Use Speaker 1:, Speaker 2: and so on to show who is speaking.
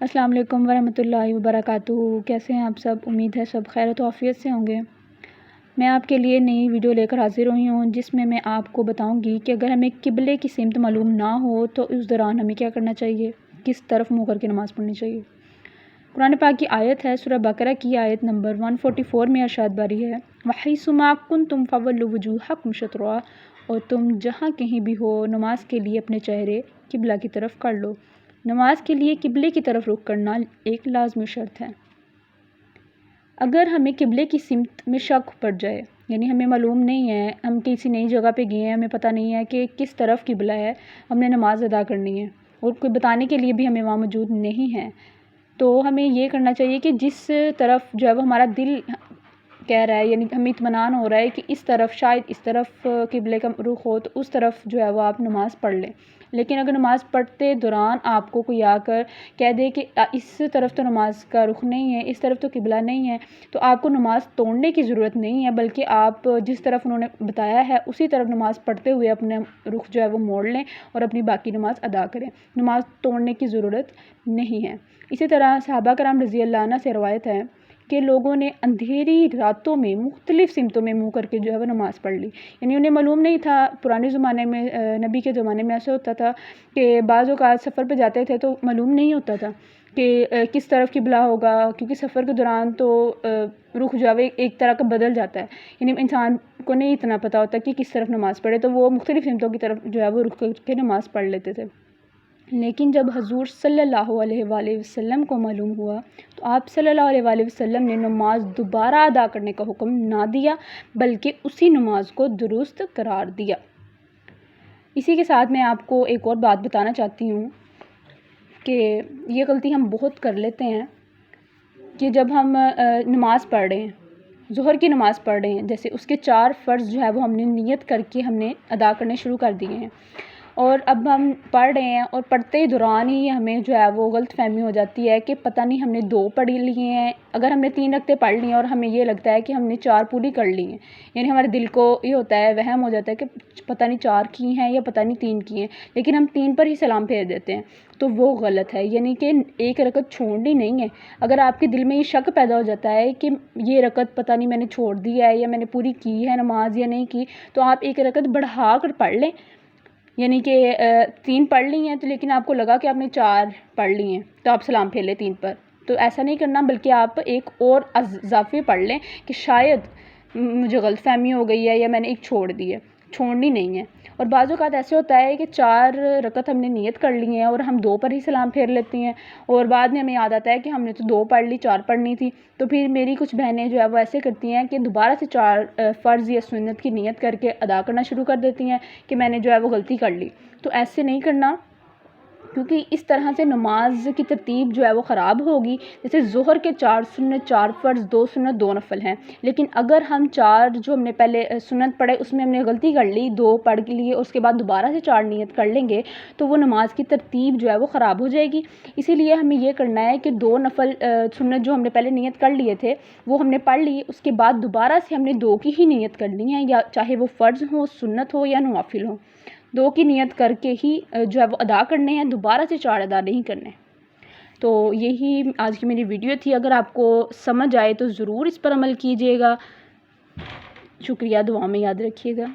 Speaker 1: السلام علیکم ورحمۃ اللہ وبرکاتہ۔ کیسے ہیں آپ سب؟ امید ہے سب خیر و عافیت سے ہوں گے۔ میں آپ کے لیے نئی ویڈیو لے کر حاضر ہوئی ہوں، جس میں میں آپ کو بتاؤں گی کہ اگر ہمیں قبلے کی سمت معلوم نہ ہو تو اس دوران ہمیں کیا کرنا چاہیے، کس طرف منہ کر کے نماز پڑھنی چاہیے۔ قرآن پاک کی آیت ہے، سورہ بقرہ کی آیت نمبر 144 میں ارشاد باری ہے، وَحَيْثُ مَا كُنْتُمْ فَوَلُّوا وُجُوهَكُمْ شَطْرَهُ، اور تم جہاں کہیں بھی ہو نماز کے لیے اپنے چہرے قبلہ کی طرف کر لو۔ نماز کے لیے قبلے کی طرف رخ کرنا ایک لازمی شرط ہے۔ اگر ہمیں قبلے کی سمت میں شک پڑ جائے، یعنی ہمیں معلوم نہیں ہے، ہم کسی نئی جگہ پہ گئے ہیں، ہمیں پتہ نہیں ہے کہ کس طرف قبلہ ہے، ہم نے نماز ادا کرنی ہے اور کوئی بتانے کے لیے بھی ہمیں وہاں موجود نہیں ہے، تو ہمیں یہ کرنا چاہیے کہ جس طرف جو ہے وہ ہمارا دل کہہ رہا ہے، یعنی ہمیں اطمینان ہو رہا ہے کہ اس طرف شاید اس طرف قبلے کا رخ ہو، تو اس طرف جو ہے وہ آپ نماز پڑھ لیں۔ لیکن اگر نماز پڑھتے دوران آپ کو کوئی آ کر کہہ دے کہ اس طرف تو نماز کا رخ نہیں ہے، اس طرف تو قبلہ نہیں ہے، تو آپ کو نماز توڑنے کی ضرورت نہیں ہے، بلکہ آپ جس طرف انہوں نے بتایا ہے اسی طرف نماز پڑھتے ہوئے اپنے رخ جو ہے وہ موڑ لیں اور اپنی باقی نماز ادا کریں۔ نماز توڑنے کی ضرورت نہیں ہے۔ اسی طرح صحابہ کرام رضی اللہ عنہ سے روایت ہے کہ لوگوں نے اندھیری راتوں میں مختلف سمتوں میں منہ کر کے جو ہے وہ نماز پڑھ لی، یعنی انہیں معلوم نہیں تھا۔ پرانے زمانے میں، نبی کے زمانے میں ایسا ہوتا تھا کہ بعض اوقات سفر پہ جاتے تھے تو معلوم نہیں ہوتا تھا کہ کس طرف قبلہ ہوگا، کیونکہ سفر کے دوران تو رخ جو ہے ایک طرح کا بدل جاتا ہے، یعنی انسان کو نہیں اتنا پتہ ہوتا کہ کس طرف نماز پڑھے، تو وہ مختلف سمتوں کی طرف جو ہے وہ رخ کر کے نماز پڑھ لیتے تھے۔ لیکن جب حضور صلی اللہ علیہ وآلہ وسلم کو معلوم ہوا تو آپ صلی اللہ علیہ وآلہ وسلم نے نماز دوبارہ ادا کرنے کا حکم نہ دیا، بلکہ اسی نماز کو درست قرار دیا۔ اسی کے ساتھ میں آپ کو ایک اور بات بتانا چاہتی ہوں کہ یہ غلطی ہم بہت کر لیتے ہیں کہ جب ہم نماز پڑھ رہے ہیں، ظہر کی نماز پڑھ رہے ہیں، جیسے اس کے 4 فرض جو ہے وہ ہم نے نیت کر کے ہم نے ادا کرنے شروع کر دیے ہیں، اور اب ہم پڑھ رہے ہیں اور پڑھتے دوران ہی ہمیں جو ہے وہ غلط فہمی ہو جاتی ہے کہ پتہ نہیں ہم نے 2 پڑھ لیے ہیں، اگر ہم نے 3 رکعتیں پڑھ لی ہیں اور ہمیں یہ لگتا ہے کہ ہم نے 4 پوری کر لی ہیں، یعنی ہمارے دل کو یہ ہوتا ہے، وہم ہو جاتا ہے کہ پتہ نہیں 4 کی ہیں یا پتہ نہیں 3 کی ہیں، لیکن ہم 3 پر ہی سلام پھیر دیتے ہیں، تو وہ غلط ہے۔ یعنی کہ ایک رکعت چھوڑنی نہیں ہے۔ اگر آپ کے دل میں یہ شک پیدا ہو جاتا ہے کہ یہ رکعت پتہ نہیں میں نے چھوڑ دی ہے یا میں نے پوری کی ہے نماز یا نہیں کی، تو آپ ایک رکعت بڑھا کر پڑھ لیں، یعنی کہ 3 پڑھ لی ہیں تو لیکن آپ کو لگا کہ آپ نے 4 پڑھ لی ہیں، تو آپ سلام پھیر لیں 3 پر۔ تو ایسا نہیں کرنا، بلکہ آپ ایک اور اضافی پڑھ لیں کہ شاید مجھے غلط فہمی ہو گئی ہے یا میں نے ایک چھوڑ دی ہے، چھوڑنی نہیں ہے۔ اور بعض اوقات ایسے ہوتا ہے کہ 4 رکعت ہم نے نیت کر لی ہیں اور ہم 2 پر ہی سلام پھیر لیتے ہیں، اور بعد میں ہمیں یاد آتا ہے کہ ہم نے تو 2 پڑھ لی، 4 پڑھنی تھی، تو پھر میری کچھ بہنیں جو ہے وہ ایسے کرتی ہیں کہ دوبارہ سے 4 فرض یا سنت کی نیت کر کے ادا کرنا شروع کر دیتی ہیں کہ میں نے جو ہے وہ غلطی کر لی۔ تو ایسے نہیں کرنا، کیونکہ اس طرح سے نماز کی ترتیب جو ہے وہ خراب ہوگی۔ جیسے ظہر کے 4 سنت، 4 فرض، 2 سنت، 2 نفل ہیں، لیکن اگر ہم 4 جو ہم نے پہلے سنت پڑھے اس میں ہم نے غلطی کر لی، 2 پڑھ لیے، اس کے بعد دوبارہ سے 4 نیت کر لیں گے تو وہ نماز کی ترتیب جو ہے وہ خراب ہو جائے گی۔ اسی لیے ہمیں یہ کرنا ہے کہ 2 نفل سنت جو ہم نے پہلے نیت کر لیے تھے وہ ہم نے پڑھ لی، اس کے بعد دوبارہ سے ہم نے 2 کی ہی نیت کرنی ہے، یا چاہے وہ فرض ہو، سنت ہو یا نوافل ہو، 2 کی نیت کر کے ہی جو ہے وہ ادا کرنے ہیں، دوبارہ سے 4 ادا نہیں کرنے۔ تو یہی آج کی میری ویڈیو تھی، اگر آپ کو سمجھ آئے تو ضرور اس پر عمل کیجیے گا۔ شکریہ، دعا میں یاد رکھیے گا۔